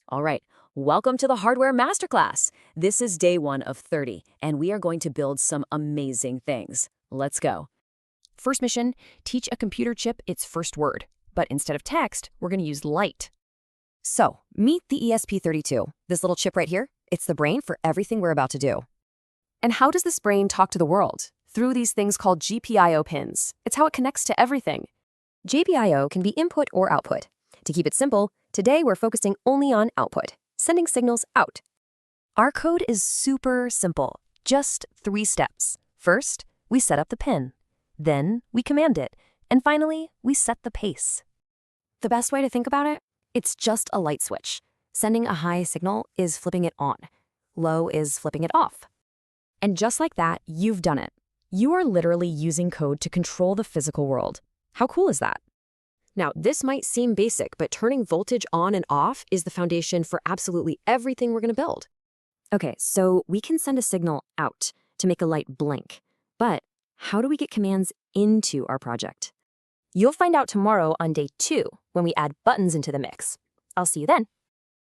All right, welcome to the Hardware Masterclass. This is day 1 of 30, and we are going to build some amazing things. Let's go. First mission, teach a computer chip its first word. But instead of text, we're going to use light. So, meet the ESP32. This little chip right here, it's the brain for everything we're about to do. And how does this brain talk to the world? Through these things called GPIO pins. It's how it connects to everything. GPIO can be input or output. To keep it simple, today we're focusing only on output, sending signals out. Our code is super simple, just 3 steps. First, we set up the pin. Then, we command it. And finally, we set the pace. The best way to think about it? It's just a light switch. Sending a high signal is flipping it on. Low is flipping it off. And just like that, you've done it. You are literally using code to control the physical world. How cool is that? Now, this might seem basic, but turning voltage on and off is the foundation for absolutely everything we're going to build. Okay, so we can send a signal out to make a light blink. But how do we get commands into our project? You'll find out tomorrow on day 2 when we add buttons into the mix. I'll see you then.